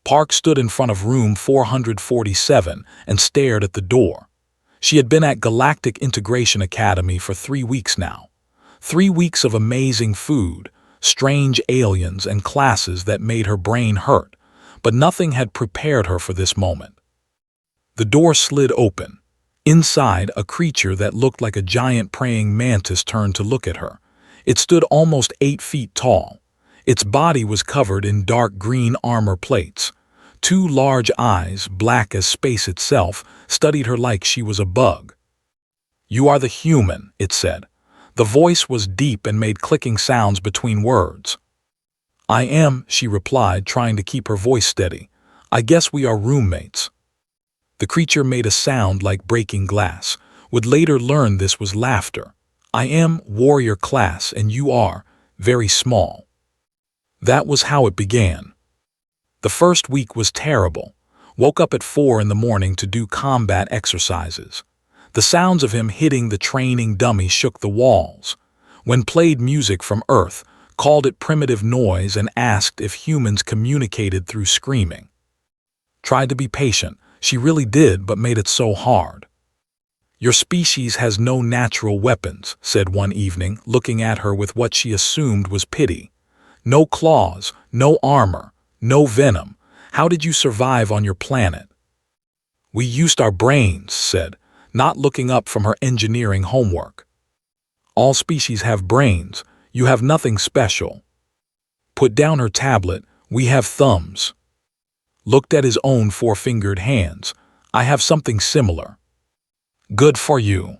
Park stood in front of room 447 and stared at the door. She had been at Galactic Integration Academy for 3 weeks now. 3 weeks of amazing food, strange aliens, and classes that made her brain hurt, but nothing had prepared her for this moment. The door slid open. Inside, a creature that looked like a giant praying mantis turned to look at her. It stood almost 8 feet tall. Its body was covered in dark green armor plates. 2 large eyes, black as space itself, studied her like she was a bug. "You are the human," it said. The voice was deep and made clicking sounds between words. "I am," she replied, trying to keep her voice steady. "I guess we are roommates." The creature made a sound like breaking glass. Would later learn this was laughter. "I am warrior class and you are very small." That was how it began. The first week was terrible. Woke up at 4 in the morning to do combat exercises. The sounds of him hitting the training dummy shook the walls. When played music from Earth, called it primitive noise and asked if humans communicated through screaming. Tried to be patient. She really did, but made it so hard. "Your species has no natural weapons," said one evening, looking at her with what she assumed was pity. "No claws, no armor, no venom. How did you survive on your planet?" "We used our brains," said, not looking up from her engineering homework. "All species have brains. You have nothing special." Put down her tablet. "We have thumbs." Looked at his own 4-fingered hands. "I have something similar." "Good for you."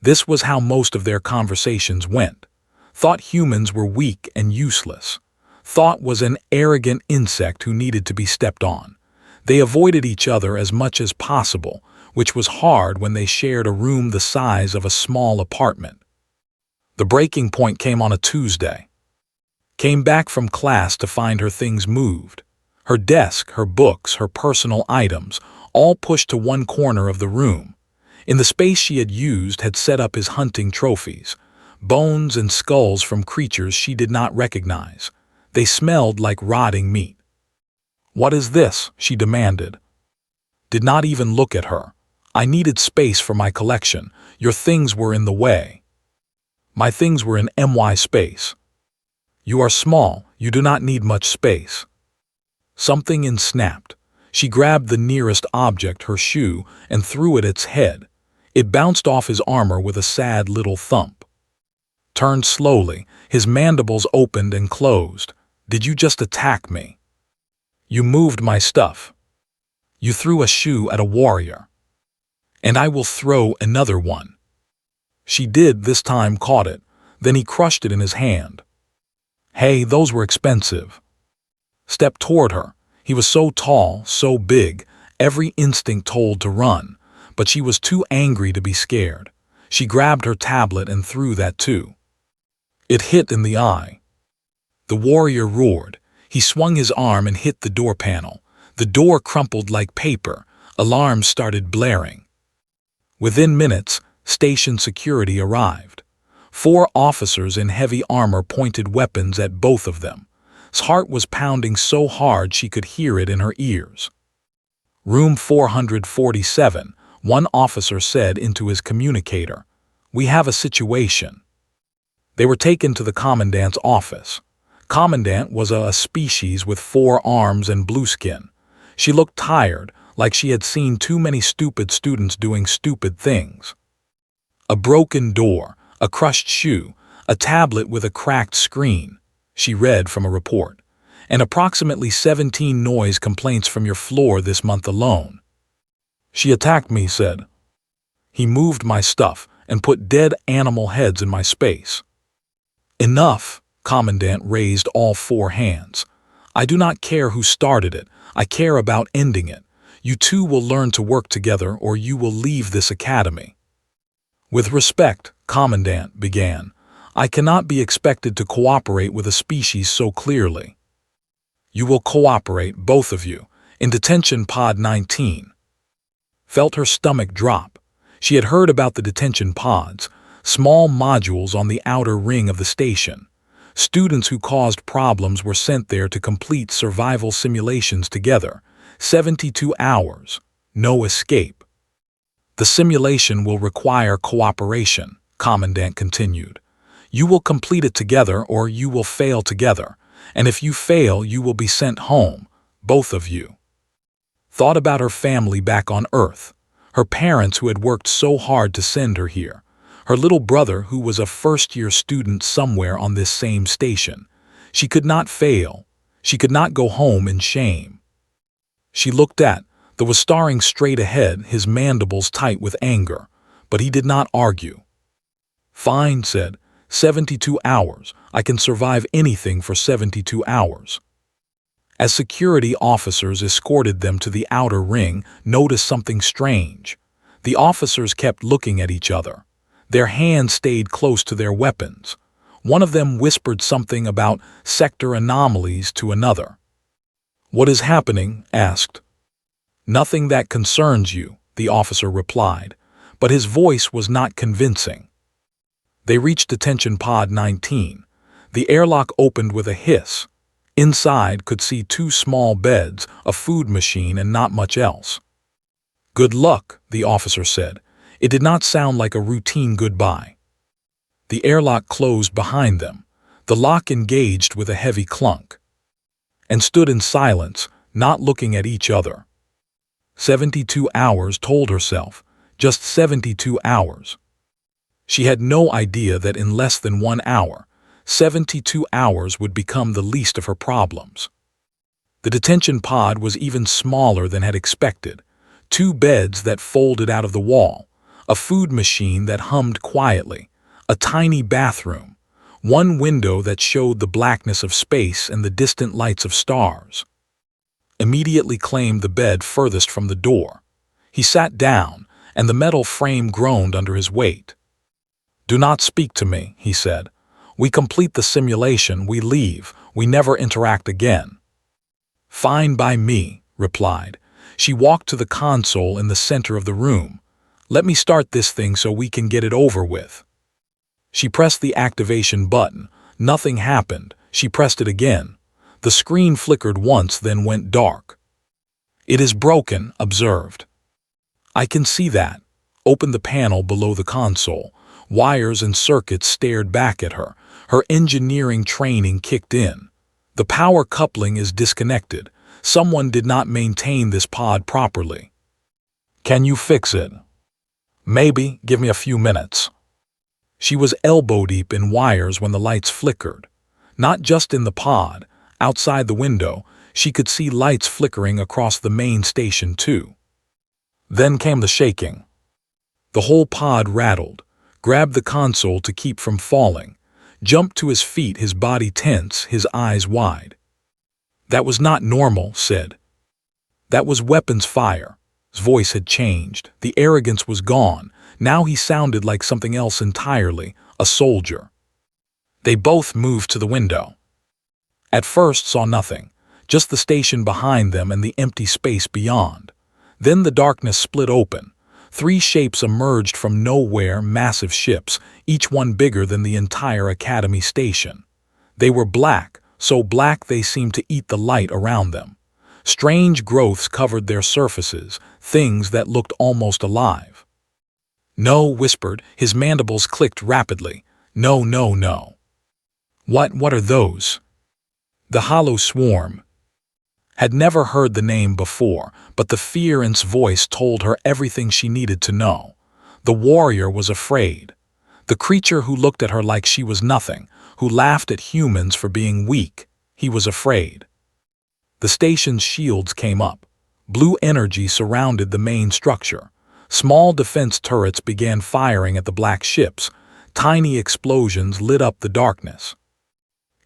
This was how most of their conversations went. Thought humans were weak and useless. Thought was an arrogant insect who needed to be stepped on. They avoided each other as much as possible, which was hard when they shared a room the size of a small apartment. The breaking point came on a Tuesday. Came back from class to find her things moved. Her desk, her books, her personal items, all pushed to one corner of the room. In the space she had used had set up his hunting trophies, bones and skulls from creatures she did not recognize. They smelled like rotting meat. "What is this?" she demanded. Did not even look at her. "I needed space for my collection. Your things were in the way." "My things were in MY space." "You are small. You do not need much space." Something in snapped. She grabbed the nearest object, her shoe, and threw it at its head. It bounced off his armor with a sad little thump. Turned slowly. His mandibles opened and closed. "Did you just attack me?" "You moved my stuff." "You threw a shoe at a warrior." "And I will throw another one." She did, this time caught it. Then he crushed it in his hand. "Hey, those were expensive." Stepped toward her. He was so tall, so big, every instinct told to run, but she was too angry to be scared. She grabbed her tablet and threw that too. It hit in the eye. The warrior roared. He swung his arm and hit the door panel. The door crumpled like paper. Alarms started blaring. Within minutes, station security arrived. 4 officers in heavy armor pointed weapons at both of them. His heart was pounding so hard she could hear it in her ears. "Room 447, one officer said into his communicator. "We have a situation." They were taken to the commandant's office. Commandant was a species with 4 arms and blue skin. She looked tired, like she had seen too many stupid students doing stupid things. A broken door, a crushed shoe, a tablet with a cracked screen, she read from a report, and approximately 17 noise complaints from your floor this month alone. "She attacked me," said. "He moved my stuff and put dead animal heads in my space." "Enough," Commandant raised all 4 hands. "I do not care who started it. I care about ending it. You two will learn to work together or you will leave this academy." "With respect," Commandant began, "I cannot be expected to cooperate with a species so clearly." "You will cooperate, both of you, in Detention Pod 19. Felt her stomach drop. She had heard about the detention pods, small modules on the outer ring of the station. Students who caused problems were sent there to complete survival simulations together. 72 hours. No escape. The simulation will require cooperation, Commandant continued. You will complete it together or you will fail together, and if you fail you will be sent home, both of you. Thought about her family back on Earth, her parents who had worked so hard to send her here, her little brother who was a first-year student somewhere on this same station. She could not fail. She could not go home in shame. She looked at the was staring straight ahead, his mandibles tight with anger, but he did not argue. Fine, said. 72 hours. I can survive anything for 72 hours. As security officers escorted them to the outer ring, noticed something strange. The officers kept looking at each other. Their hands stayed close to their weapons. One of them whispered something about sector anomalies to another. What is happening? Asked. Nothing that concerns you, the officer replied, but his voice was not convincing. They reached Detention Pod 19. The airlock opened with a hiss. Inside could see 2 small beds, a food machine, and not much else. Good luck, the officer said. It did not sound like a routine goodbye. The airlock closed behind them. The lock engaged with a heavy clunk. And stood in silence, not looking at each other. 72 hours, told herself. Just 72 hours. She had no idea that in less than 1 hour, 72 hours would become the least of her problems. The detention pod was even smaller than had expected. 2 beds that folded out of the wall, a food machine that hummed quietly, a tiny bathroom, 1 window that showed the blackness of space and the distant lights of stars. Immediately claimed the bed furthest from the door. He sat down, and the metal frame groaned under his weight. Do not speak to me, he said. We complete the simulation, we leave, we never interact again. Fine by me, replied. She walked to the console in the center of the room. Let me start this thing so we can get it over with. She pressed the activation button. Nothing happened. She pressed it again. The screen flickered once, then went dark. It is broken, observed. I can see that. Opened the panel below the console. Wires and circuits stared back at her. Her engineering training kicked in. The power coupling is disconnected. Someone did not maintain this pod properly. Can you fix it? Maybe, give me a few minutes. She was elbow-deep in wires when the lights flickered. Not just in the pod. Outside the window, she could see lights flickering across the main station too. Then came the shaking. The whole pod rattled, grabbed the console to keep from falling, jumped to his feet, his body tense, his eyes wide. That was not normal, said. That was weapons fire. His voice had changed. The arrogance was gone. Now he sounded like something else entirely, a soldier. They both moved to the window. At first saw nothing, just the station behind them and the empty space beyond. Then the darkness split open. 3 shapes emerged from nowhere, massive ships, each one bigger than the entire Academy station. They were black, so black they seemed to eat the light around them. Strange growths covered their surfaces, things that looked almost alive. No, whispered, his mandibles clicked rapidly. No, no, no. What are those? The hollow swarm. Had never heard the name before, but the fear in its voice told her everything she needed to know. The warrior was afraid. The creature who looked at her like she was nothing, who laughed at humans for being weak, he was afraid. The station's shields came up. Blue energy surrounded the main structure. Small defense turrets began firing at the black ships. Tiny explosions lit up the darkness.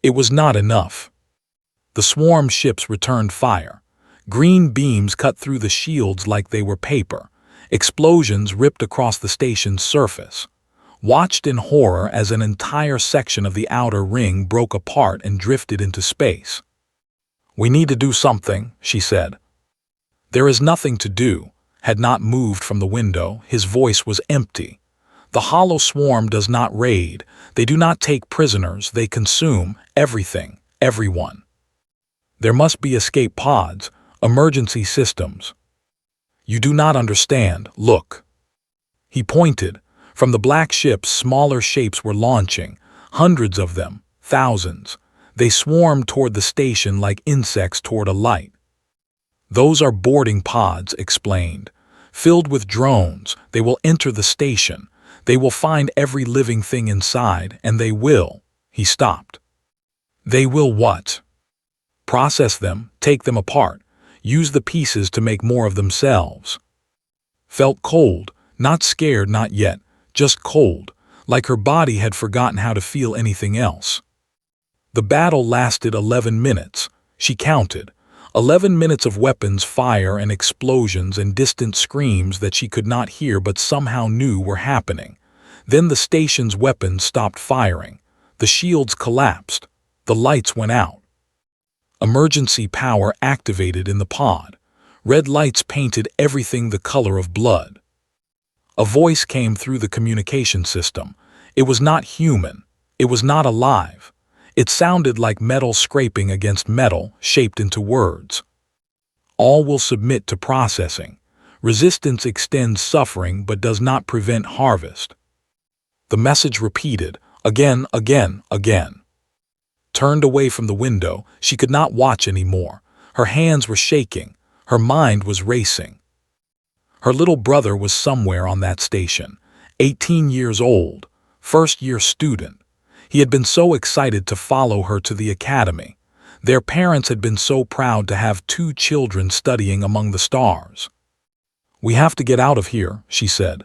It was not enough. The swarm ships returned fire. Green beams cut through the shields like they were paper. Explosions ripped across the station's surface. Watched in horror as an entire section of the outer ring broke apart and drifted into space. We need to do something, she said. There is nothing to do. Had not moved from the window, his voice was empty. The hollow swarm does not raid. They do not take prisoners. They consume everything, everyone. There must be escape pods, emergency systems. You do not understand. Look. He pointed. From the black ships, smaller shapes were launching, hundreds of them, thousands. They swarmed toward the station like insects toward a light. Those are boarding pods, explained. Filled with drones, they will enter the station. They will find every living thing inside, and they will. He stopped. They will what? Process them, take them apart, use the pieces to make more of themselves. Felt cold, not scared, not yet, just cold, like her body had forgotten how to feel anything else. The battle lasted 11 minutes, she counted. 11 minutes of weapons fire and explosions and distant screams that she could not hear but somehow knew were happening. Then the station's weapons stopped firing. The shields collapsed. The lights went out. Emergency power activated in the pod. Red lights painted everything the color of blood. A voice came through the communication system. It was not human. It was not alive. It sounded like metal scraping against metal, shaped into words. All will submit to processing. Resistance extends suffering but does not prevent harvest. The message repeated, again, again, again. Turned away from the window, she could not watch anymore. Her hands were shaking. Her mind was racing. Her little brother was somewhere on that station, 18 years old, first-year student. He had been so excited to follow her to the academy. Their parents had been so proud to have 2 children studying among the stars. "We have to get out of here," she said.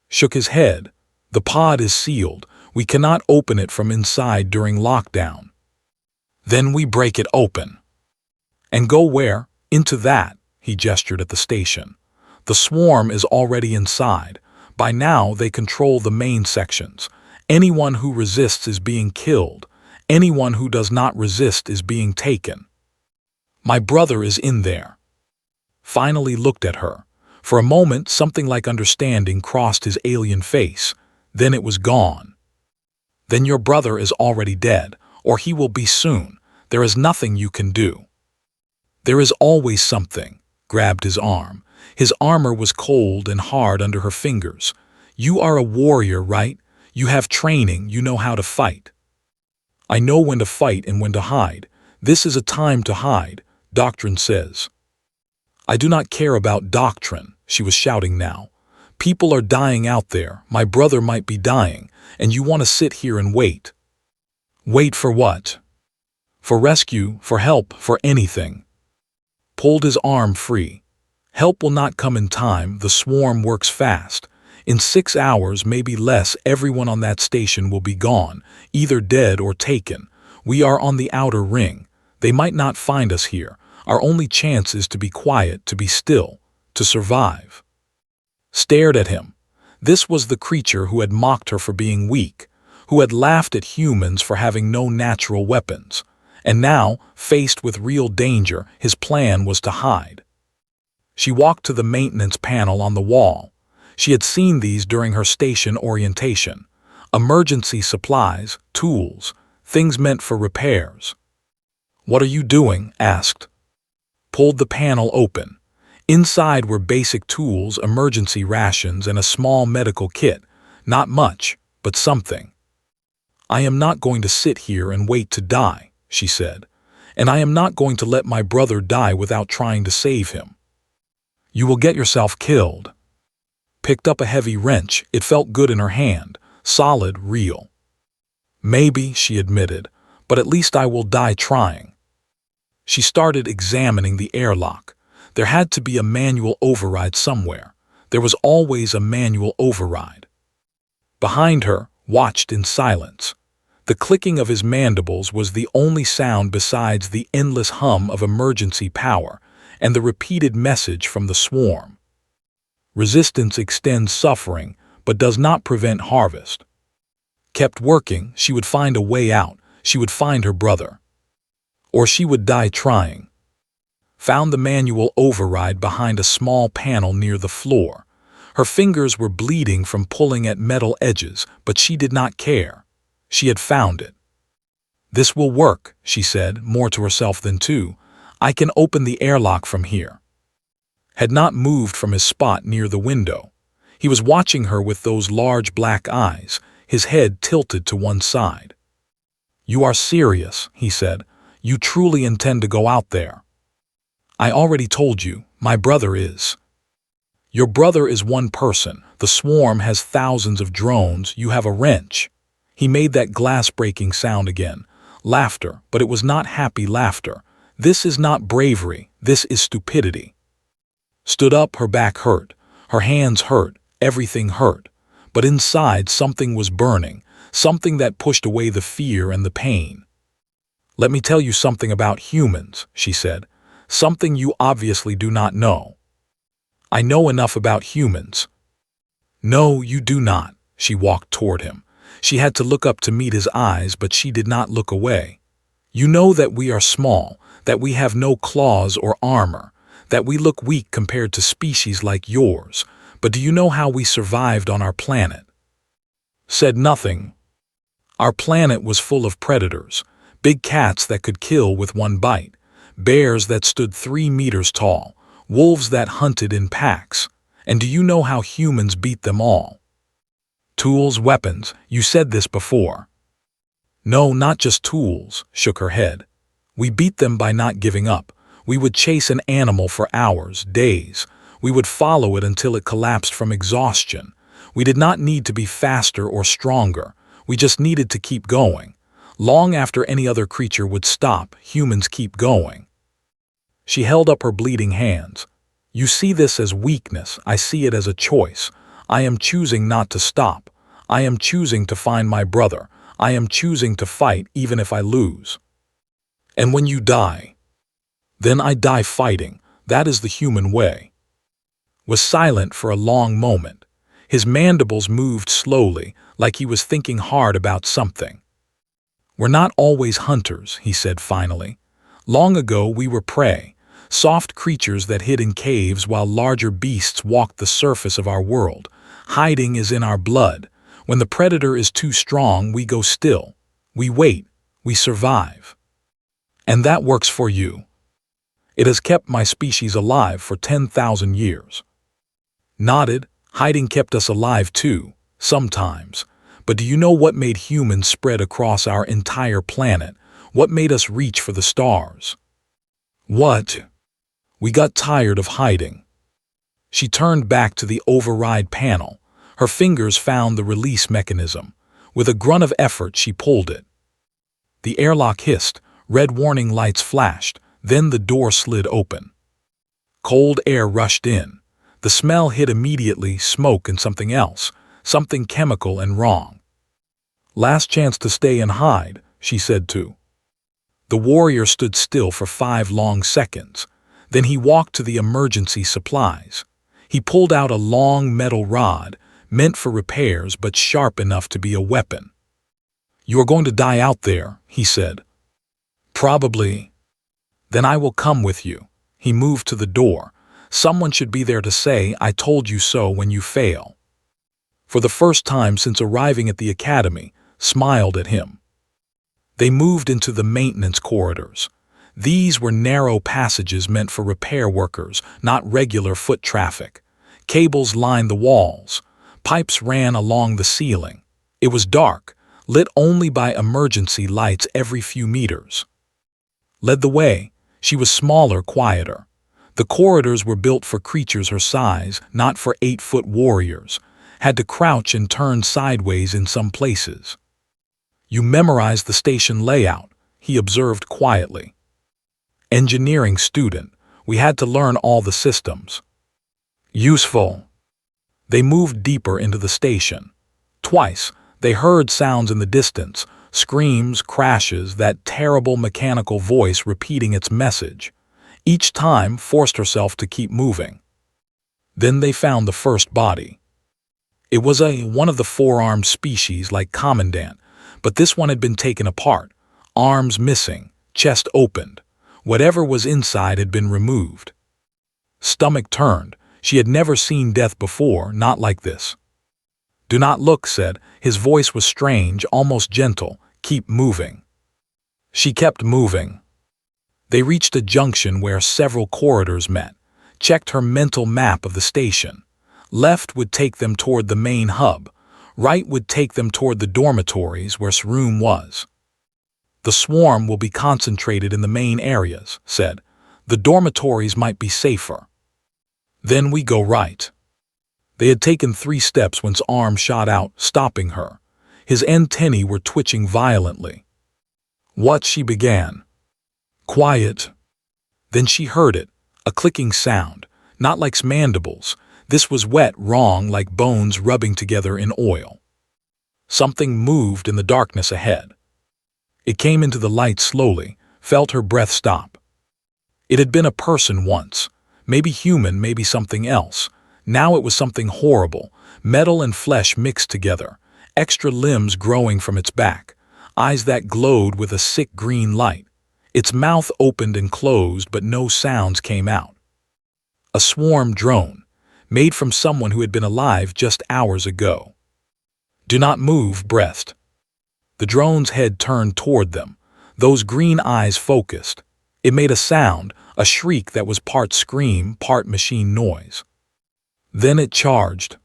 Shook his head. "The pod is sealed. We cannot open it from inside during lockdown." "Then we break it open." "And go where?" "Into that," he gestured at the station. "The swarm is already inside. By now they control the main sections. Anyone who resists is being killed. Anyone who does not resist is being taken. My brother is in there." Finally looked at her. For a moment something like understanding crossed his alien face. Then it was gone. "Then your brother is already dead, or he will be soon. There is nothing you can do." "There is always something." Grabbed his arm. His armor was cold and hard under her fingers. "You are a warrior, right? You have training, you know how to fight." "I know when to fight and when to hide. This is a time to hide, doctrine says." "I do not care about doctrine," she was shouting now. "People are dying out there. My brother might be dying, and you want to sit here and wait." "Wait for what?" "For rescue, for help, for anything." Pulled his arm free. "Help will not come in time. The swarm works fast. In 6 hours, maybe less, everyone on that station will be gone, either dead or taken. We are on the outer ring. They might not find us here. Our only chance is to be quiet, to be still, to survive." Stared at him. This was the creature who had mocked her for being weak, who had laughed at humans for having no natural weapons. And now, faced with real danger, his plan was to hide. She walked to the maintenance panel on the wall. She had seen these during her station orientation. Emergency supplies, tools, things meant for repairs. "What are you doing?" asked. Pulled the panel open. Inside were basic tools, emergency rations, and a small medical kit. Not much, but something. "I am not going to sit here and wait to die," she said. "And I am not going to let my brother die without trying to save him." "You will get yourself killed." Picked up a heavy wrench. It felt good in her hand. Solid, real. "Maybe," she admitted, "but at least I will die trying." She started examining the airlock. There had to be a manual override somewhere. There was always a manual override. Behind her, watched in silence. The clicking of his mandibles was the only sound besides the endless hum of emergency power and the repeated message from the swarm. Resistance extends suffering, but does not prevent harvest. Kept working, she would find a way out. She would find her brother. Or she would die trying. Found the manual override behind a small panel near the floor. Her fingers were bleeding from pulling at metal edges, but she did not care. She had found it. "This will work," she said, more to herself than to. "I can open the airlock from here." Had not moved from his spot near the window. He was watching her with those large black eyes, his head tilted to one side. "You are serious," he said. "You truly intend to go out there?" "I already told you, my brother is." "Your brother is one person. The swarm has thousands of drones. You have a wrench." He made that glass-breaking sound again. Laughter, but it was not happy laughter. "This is not bravery. This is stupidity." Stood up, her back hurt. Her hands hurt. Everything hurt. But inside something was burning, something that pushed away the fear and the pain. "Let me tell you something about humans," she said. "Something you obviously do not know." "I know enough about humans." "No, you do not." She walked toward him. She had to look up to meet his eyes, but she did not look away. "You know that we are small, that we have no claws or armor, that we look weak compared to species like yours, but do you know how we survived on our planet?" Said nothing. "Our planet was full of predators, big cats that could kill with one bite, bears that stood 3 meters tall, wolves that hunted in packs. And do you know how humans beat them all?" "Tools, weapons, you said this before." "No, not just tools," shook her head. "We beat them by not giving up. We would chase an animal for hours, days. We would follow it until it collapsed from exhaustion. We did not need to be faster or stronger. We just needed to keep going. Long after any other creature would stop, humans keep going." She held up her bleeding hands. "You see this as weakness. I see it as a choice. I am choosing not to stop. I am choosing to find my brother. I am choosing to fight even if I lose. And when you die, then I die fighting. That is the human way." Was silent for a long moment. His mandibles moved slowly, like he was thinking hard about something. "We're not always hunters," he said finally. "Long ago we were prey, soft creatures that hid in caves while larger beasts walked the surface of our world. Hiding is in our blood. When the predator is too strong, we go still. We wait. We survive. And that works for you. It has kept my species alive for 10,000 years." Nodded. "Hiding kept us alive too, sometimes. But do you know what made humans spread across our entire planet? What made us reach for the stars?" "What?" "We got tired of hiding." She turned back to the override panel. Her fingers found the release mechanism. With a grunt of effort, she pulled it. The airlock hissed, red warning lights flashed, then the door slid open. Cold air rushed in. The smell hit immediately, smoke and something else, something chemical and wrong. "Last chance to stay and hide," she said too. The warrior stood still for 5 long seconds. Then he walked to the emergency supplies. He pulled out a long metal rod, meant for repairs but sharp enough to be a weapon. "You are going to die out there," he said. "Probably." "Then I will come with you." He moved to the door. "Someone should be there to say, 'I told you so' when you fail." For the first time since arriving at the academy, smiled at him. They moved into the maintenance corridors. These were narrow passages meant for repair workers, not regular foot traffic. Cables lined the walls. Pipes ran along the ceiling. It was dark, lit only by emergency lights every few meters. Led the way. She was smaller, quieter. The corridors were built for creatures her size, not for 8-foot warriors. Had to crouch and turn sideways in some places. "You memorized the station layout," he observed quietly. "Engineering student. We had to learn all the systems." "Useful." They moved deeper into the station. Twice, they heard sounds in the distance, screams, crashes, that terrible mechanical voice repeating its message. Each time forced herself to keep moving. Then they found the first body. It was one of the 4-armed species like Commandant, but this one had been taken apart, arms missing, chest opened. Whatever was inside had been removed. Stomach turned. She had never seen death before, not like this. "Do not look," said. His voice was strange, almost gentle. "Keep moving." She kept moving. They reached a junction where several corridors met, checked her mental map of the station. Left would take them toward the main hub. Right would take them toward the dormitories where S room was. "The swarm will be concentrated in the main areas," said. "The dormitories might be safer." "Then we go right." They had taken 3 steps when his arm shot out, stopping her. His antennae were twitching violently. "What?" she began. "Quiet." Then she heard it, a clicking sound, not like mandibles. This was wet, wrong, like bones rubbing together in oil. Something moved in the darkness ahead. It came into the light slowly, felt her breath stop. It had been a person once, maybe human, maybe something else. Now it was something horrible, metal and flesh mixed together, extra limbs growing from its back, eyes that glowed with a sick green light. Its mouth opened and closed, but no sounds came out. A swarm drone, made from someone who had been alive just hours ago. "Do not move," breathed. The drone's head turned toward them, those green eyes focused. It made a sound, a shriek that was part scream, part machine noise. Then it charged.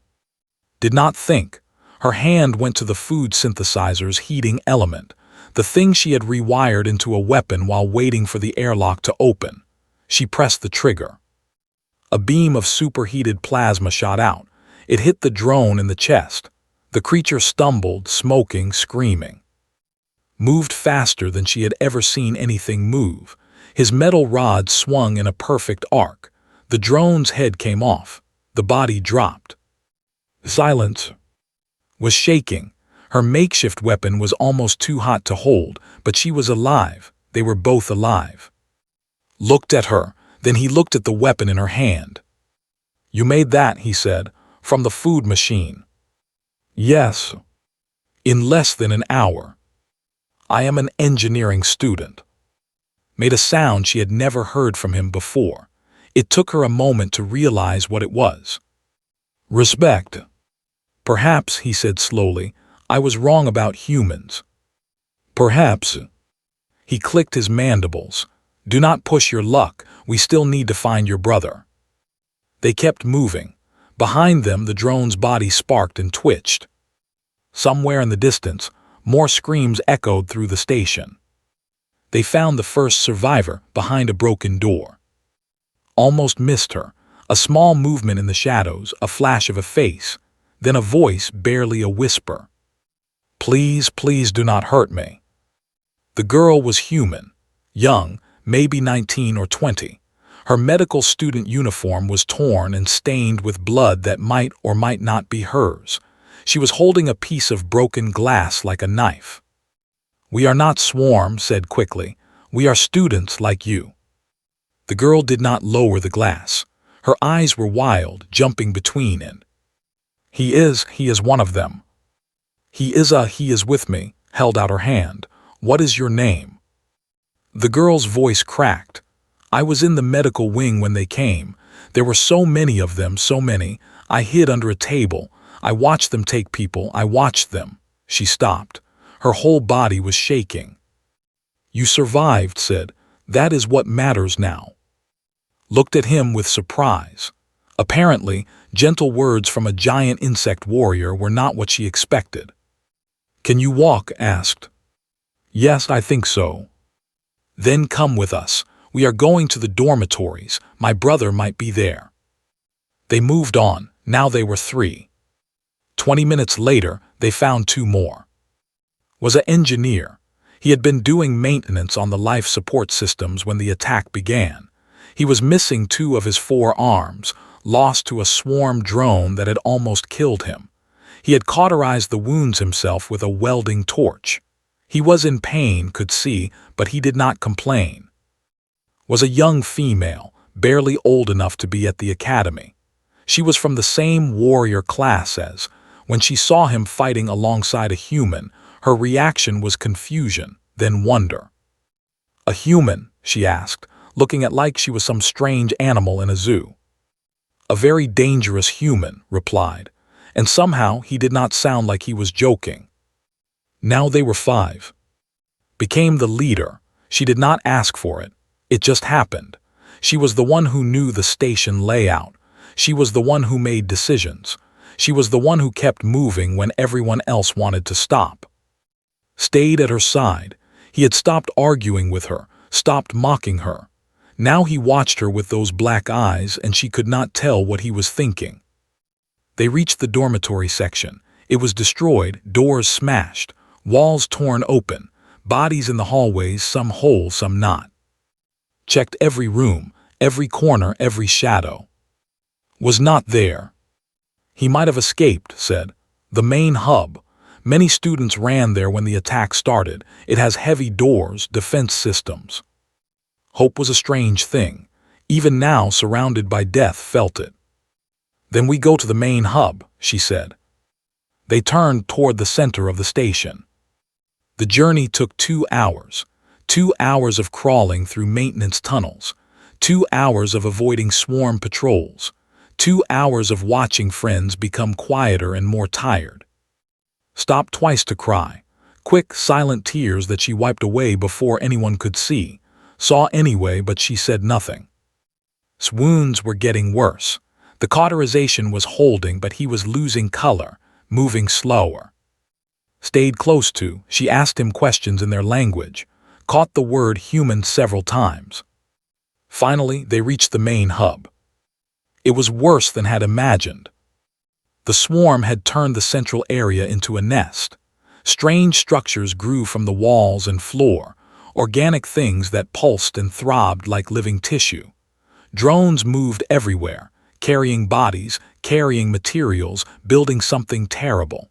Did not think. Her hand went to the food synthesizer's heating element, the thing she had rewired into a weapon while waiting for the airlock to open. She pressed the trigger. A beam of superheated plasma shot out. It hit the drone in the chest. The creature stumbled, smoking, screaming. Moved faster than she had ever seen anything move. His metal rod swung in a perfect arc. The drone's head came off. The body dropped. Silence was shaking. Her makeshift weapon was almost too hot to hold, but she was alive. They were both alive. Looked at her, then he looked at the weapon in her hand. "You made that," he said, "from the food machine." "Yes." "In less than an hour." "I am an engineering student." Made a sound she had never heard from him before. It took her a moment to realize what it was. "Respect." "Perhaps," he said slowly, "I was wrong about humans." "Perhaps." He clicked his mandibles. "Do not push your luck. We still need to find your brother." They kept moving. Behind them, the drone's body sparked and twitched. Somewhere in the distance, more screams echoed through the station. They found the first survivor behind a broken door. Almost missed her. A small movement in the shadows, a flash of a face, then a voice, barely a whisper. "Please, please do not hurt me." The girl was human, young, maybe 19 or 20. Her medical student uniform was torn and stained with blood that might or might not be hers. She was holding a piece of broken glass like a knife. "We are not swarm," said quickly. "We are students like you." The girl did not lower the glass. Her eyes were wild, jumping between and. He is one of them." He is with me," held out her hand. "What is your name?" The girl's voice cracked. "I was in the medical wing when they came. There were so many of them, so many. I hid under a table. I watched them take people. I watched them." She stopped. Her whole body was shaking. "You survived," said. "That is what matters now." Looked at him with surprise. Apparently, gentle words from a giant insect warrior were not what she expected. "Can you walk?" asked. "Yes, I think so." "Then come with us. We are going to the dormitories. My brother might be there." They moved on. Now they were 3. 20 minutes later, they found 2 more. Was an engineer. He had been doing maintenance on the life support systems when the attack began. He was missing 2 of his 4 arms, lost to a swarm drone that had almost killed him. He had cauterized the wounds himself with a welding torch. He was in pain, could see, but he did not complain. Was a young female, barely old enough to be at the academy. She was from the same warrior class as. When she saw him fighting alongside a human, her reaction was confusion, then wonder. "A human?" she asked, looking at like she was some strange animal in a zoo. A very dangerous human, replied, and somehow he did not sound like he was joking. Now they were 5. Became the leader. She did not ask for it. It just happened. She was the one who knew the station layout. She was the one who made decisions. She was the one who kept moving when everyone else wanted to stop. Stayed at her side. He had stopped arguing with her, stopped mocking her. Now he watched her with those black eyes, and she could not tell what he was thinking. They reached the dormitory section. It was destroyed, doors smashed, walls torn open, bodies in the hallways, some whole, some not. Checked every room, every corner, every shadow. Was not there. He might have escaped, said. The main hub. Many students ran there when the attack started. It has heavy doors, defense systems. Hope was a strange thing. Even now, surrounded by death, felt it. Then we go to the main hub, she said. They turned toward the center of the station. The journey took 2 hours. 2 hours of crawling through maintenance tunnels. 2 hours of avoiding swarm patrols. 2 hours of watching friends become quieter and more tired. Stopped twice to cry. Quick, silent tears that she wiped away before anyone could see. Saw anyway, but she said nothing. Wounds were getting worse. The cauterization was holding, but he was losing color, moving slower. Stayed close to, she asked him questions in their language, caught the word human several times. Finally, they reached the main hub. It was worse than had imagined. The swarm had turned the central area into a nest. Strange structures grew from the walls and floor, organic things that pulsed and throbbed like living tissue. Drones moved everywhere, carrying bodies, carrying materials, building something terrible.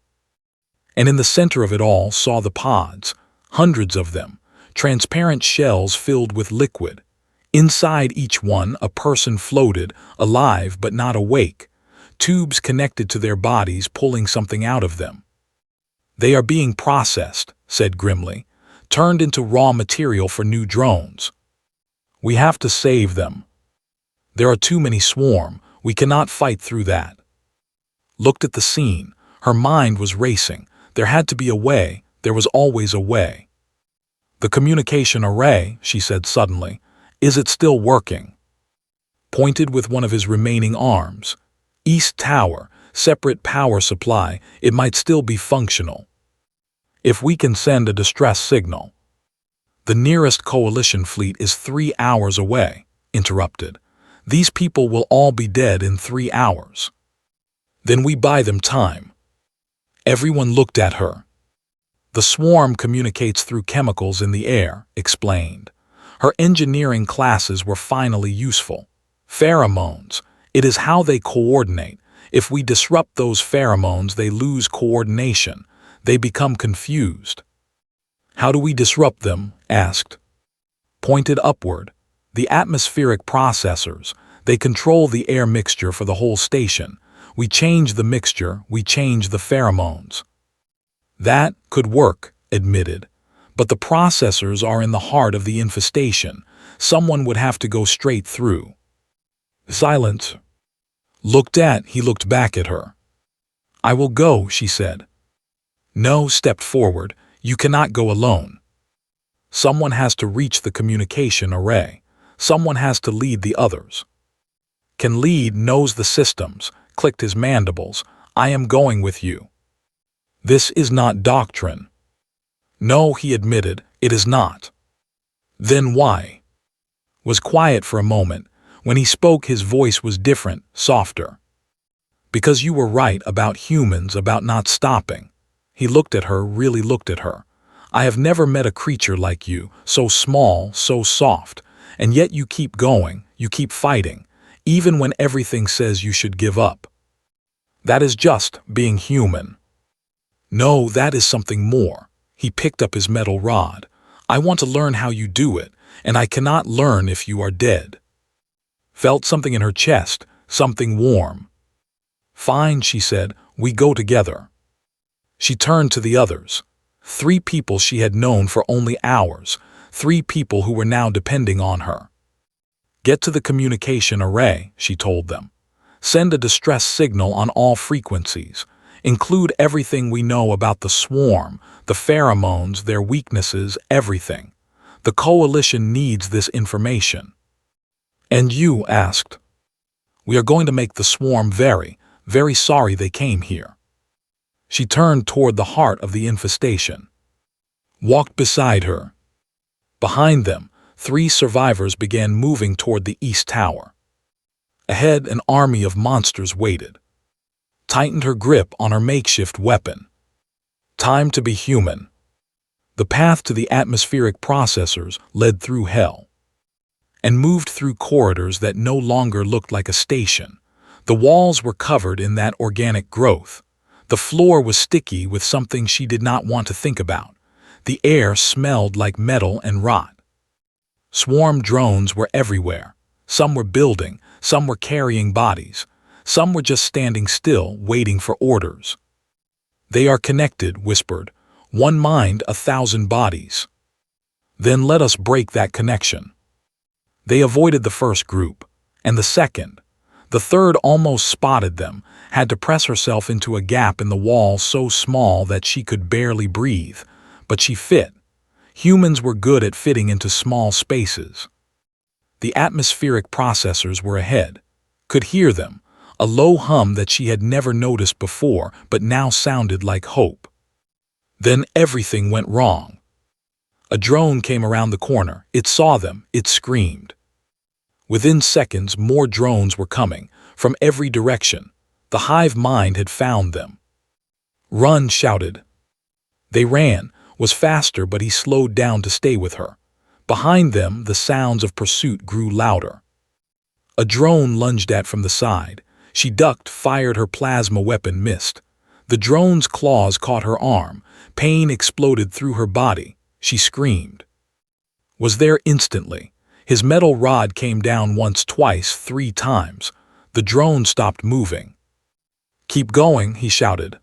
And in the center of it all saw the pods, hundreds of them, transparent shells filled with liquid. Inside each one, a person floated, alive but not awake, tubes connected to their bodies pulling something out of them. They are being processed, said grimly, turned into raw material for new drones. We have to save them. There are too many swarm, we cannot fight through that. Looked at the scene, her mind was racing. There had to be a way, there was always a way. The communication array, she said suddenly, is it still working? Pointed with one of his remaining arms. East Tower, separate power supply, it might still be functional. If we can send a distress signal. The nearest coalition fleet is 3 hours away, interrupted. These people will all be dead in 3 hours. Then we buy them time. Everyone looked at her. The swarm communicates through chemicals in the air, explained. Her engineering classes were finally useful. Pheromones. It is how they coordinate. If we disrupt those pheromones, they lose coordination. They become confused. How do we disrupt them? Asked. Pointed upward. The atmospheric processors. They control the air mixture for the whole station. We change the mixture, we change the pheromones. That could work, admitted. But the processors are in the heart of the infestation. Someone would have to go straight through. Silence. He looked back at her. I will go, she said. No, stepped forward. You cannot go alone. Someone has to reach the communication array. Someone has to lead the others. Can lead, knows the systems, clicked his mandibles. I am going with you. This is not doctrine. No, he admitted, it is not. Then why? Was quiet for a moment. When he spoke, his voice was different, softer. Because you were right about humans, about not stopping. He looked at her, really looked at her. I have never met a creature like you, so small, so soft, and yet you keep going, you keep fighting, even when everything says you should give up. That is just being human. No, that is something more. He picked up his metal rod. I want to learn how you do it, and I cannot learn if you are dead. Felt something in her chest, something warm. Fine, she said, we go together. She turned to the others. 3 people she had known for only hours, 3 people who were now depending on her. Get to the communication array, she told them. Send a distress signal on all frequencies. Include everything we know about the swarm, the pheromones, their weaknesses, everything. The coalition needs this information." "And you?" asked. "We are going to make the swarm very, very sorry they came here." She turned toward the heart of the infestation. Walked beside her. Behind them, 3 survivors began moving toward the east tower. Ahead, an army of monsters waited. Tightened her grip on her makeshift weapon. Time to be human. The path to the atmospheric processors led through hell, and moved through corridors that no longer looked like a station. The walls were covered in that organic growth. The floor was sticky with something she did not want to think about. The air smelled like metal and rot. Swarm drones were everywhere. Some were building, some were carrying bodies, some were just standing still, waiting for orders. "They are connected," whispered. "One mind, 1,000 bodies." "Then let us break that connection." They avoided the first group, and the second. The third almost spotted them, had to press herself into a gap in the wall so small that she could barely breathe, but she fit. Humans were good at fitting into small spaces. The atmospheric processors were ahead. Could hear them, a low hum that she had never noticed before but now sounded like hope. Then everything went wrong. A drone came around the corner. It saw them. It screamed. Within seconds, more drones were coming, from every direction. The hive mind had found them. "Run!" shouted. They ran, was faster, but he slowed down to stay with her. Behind them, the sounds of pursuit grew louder. A drone lunged at from the side. She ducked, fired her plasma weapon, missed. The drone's claws caught her arm. Pain exploded through her body. She screamed. Was there instantly. His metal rod came down once, twice, 3 times. The drone stopped moving. "Keep going," he shouted.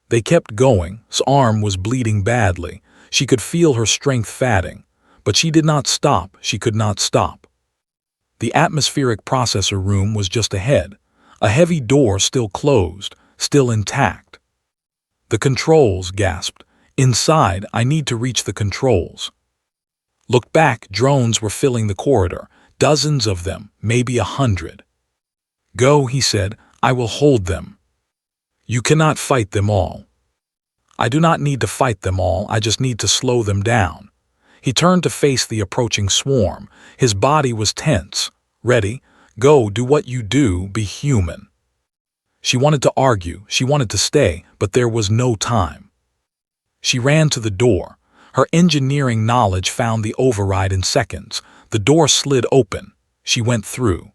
They kept going. His arm was bleeding badly. She could feel her strength fading. But she did not stop. She could not stop. The atmospheric processor room was just ahead. A heavy door still closed, still intact. "The controls," gasped. "Inside, I need to reach the controls." Looked back, drones were filling the corridor. Dozens of them, maybe 100. "Go," he said. "I will hold them." "You cannot fight them all." "I do not need to fight them all. I just need to slow them down." He turned to face the approaching swarm. His body was tense. "Ready? Go, do what you do, be human." She wanted to argue, she wanted to stay, but there was no time. She ran to the door. Her engineering knowledge found the override in seconds. The door slid open. She went through.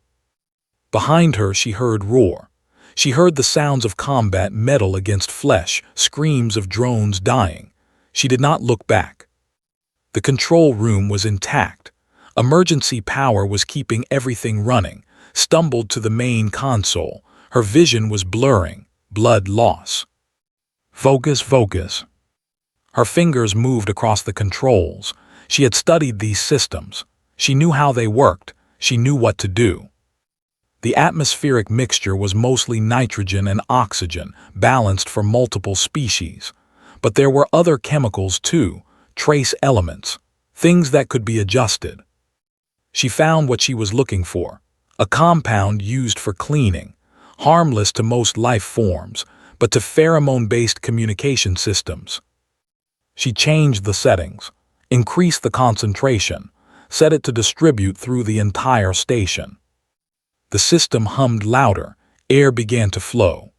Behind her, she heard roar. She heard the sounds of combat, metal against flesh, screams of drones dying. She did not look back. The control room was intact. Emergency power was keeping everything running. Stumbled to the main console. Her vision was blurring. Blood loss. "Focus, focus." Her fingers moved across the controls. She had studied these systems. She knew how they worked. She knew what to do. The atmospheric mixture was mostly nitrogen and oxygen, balanced for multiple species. But there were other chemicals too, trace elements, things that could be adjusted. She found what she was looking for, a compound used for cleaning, harmless to most life forms, but to pheromone-based communication systems. She changed the settings, increased the concentration, set it to distribute through the entire station. The system hummed louder, air began to flow.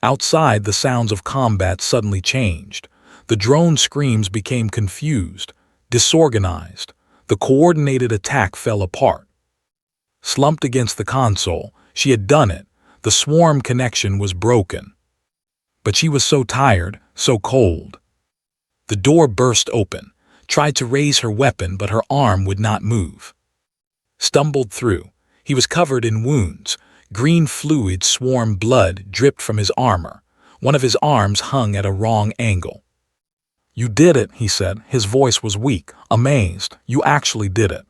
Outside, the sounds of combat suddenly changed. The drone screams became confused, disorganized. The coordinated attack fell apart. Slumped against the console, she had done it. The swarm connection was broken. But she was so tired, so cold. The door burst open, tried to raise her weapon, but her arm would not move. Stumbled through. He was covered in wounds. Green fluid, swarm blood, dripped from his armor. One of his arms hung at a wrong angle. "You did it," he said. His voice was weak, amazed. "You actually did it."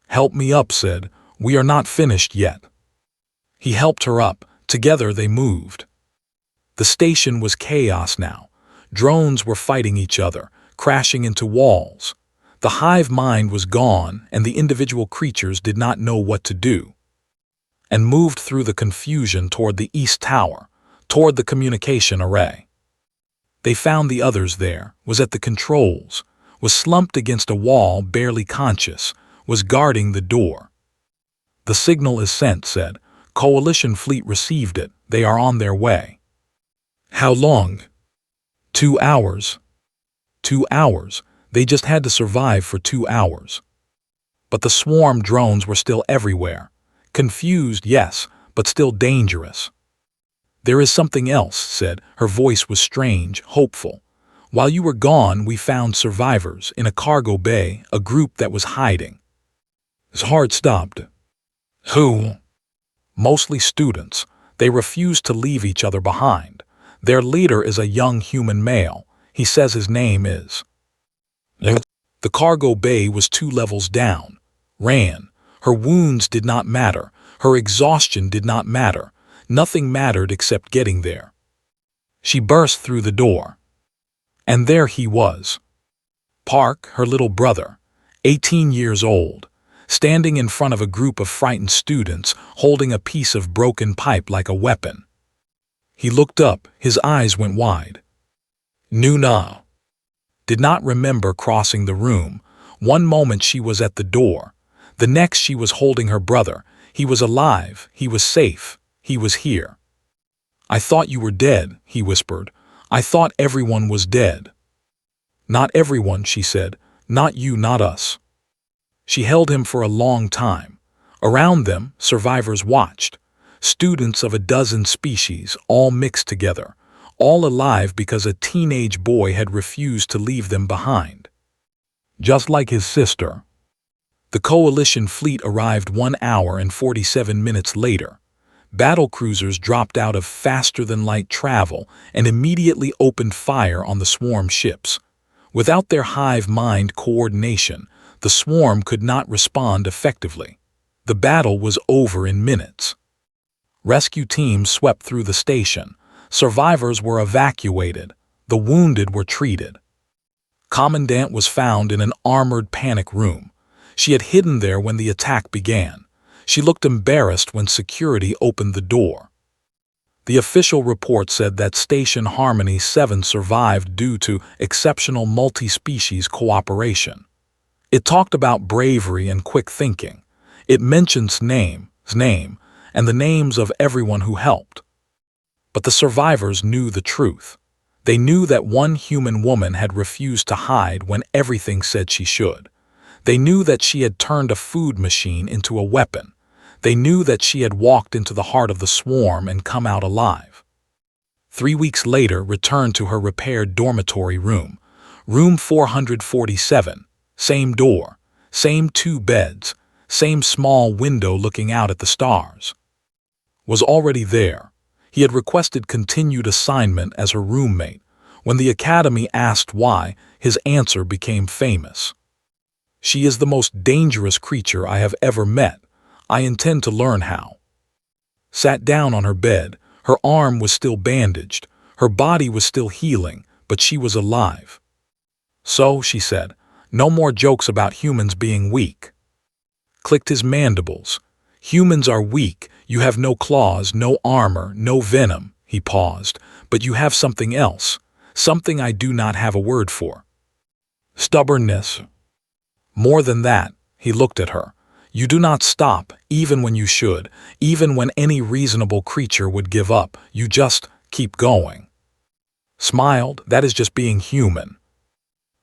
"Help me up," said. "We are not finished yet." He helped her up. Together they moved. The station was chaos now. Drones were fighting each other, crashing into walls. The hive mind was gone, and the individual creatures did not know what to do, and moved through the confusion toward the East Tower, toward the communication array. They found the others there, was at the controls, was slumped against a wall, barely conscious, was guarding the door. "The signal is sent," said. "Coalition fleet received it. They are on their way." "How long?" 2 hours. 2 hours. They just had to survive for 2 hours. But the swarm drones were still everywhere. Confused, yes, but still dangerous. "There is something else," said. Her voice was strange, hopeful. "While you were gone, we found survivors in a cargo bay, a group that was hiding." His heart stopped. "Who?" "Mostly students. They refuse to leave each other behind. Their leader is a young human male. He says his name is—" The cargo bay was 2 levels down. Ran. Her wounds did not matter. Her exhaustion did not matter. Nothing mattered except getting there. She burst through the door. And there he was. Park, her little brother, 18 years old, standing in front of a group of frightened students, holding a piece of broken pipe like a weapon. He looked up, his eyes went wide. Nuna did not remember crossing the room. One moment she was at the door. The next she was holding her brother. He was alive, he was safe, he was here. "I thought you were dead," he whispered. "I thought everyone was dead." "Not everyone," she said. "Not you, not us." She held him for a long time. Around them, survivors watched. Students of a dozen species, all mixed together, all alive because a teenage boy had refused to leave them behind. Just like his sister. The Coalition fleet arrived 1 hour and 47 minutes later. Battle cruisers dropped out of faster-than-light travel and immediately opened fire on the swarm ships. Without their hive mind coordination, the swarm could not respond effectively. The battle was over in minutes. Rescue teams swept through the station. Survivors were evacuated. The wounded were treated. Commandant was found in an armored panic room. She had hidden there when the attack began. She looked embarrassed when security opened the door. The official report said that Station Harmony 7 survived due to exceptional multi-species cooperation. It talked about bravery and quick thinking. It mentioned name, and the names of everyone who helped. But the survivors knew the truth. They knew that one human woman had refused to hide when everything said she should. They knew that she had turned a food machine into a weapon. They knew that she had walked into the heart of the swarm and come out alive. 3 weeks later, returned to her repaired dormitory room. Room 447. Same door. Same 2 beds. Same small window looking out at the stars. Was already there. He had requested continued assignment as her roommate. When the academy asked why, his answer became famous. "She is the most dangerous creature I have ever met. I intend to learn how." Sat down on her bed. Her arm was still bandaged. Her body was still healing, but she was alive. "So," she said, "no more jokes about humans being weak." Clicked his mandibles. "Humans are weak. You have no claws, no armor, no venom." He paused. "But you have something else. Something I do not have a word for." "Stubbornness." "More than that." He looked at her. "You do not stop, even when you should, even when any reasonable creature would give up. You just keep going." Smiled. "That is just being human."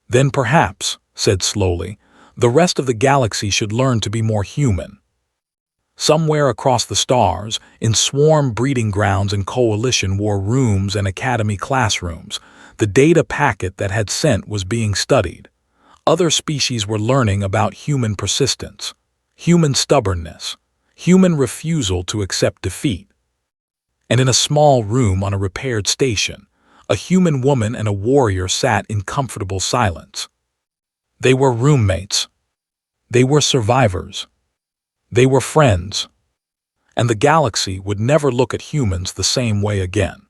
"Then perhaps," said slowly, "the rest of the galaxy should learn to be more human." Somewhere across the stars, in swarm breeding grounds and coalition war rooms and academy classrooms, the data packet that had sent was being studied. Other species were learning about human persistence, human stubbornness, human refusal to accept defeat. And in a small room on a repaired station, a human woman and a warrior sat in comfortable silence. They were roommates. They were survivors. They were friends. and the galaxy would never look at humans the same way again.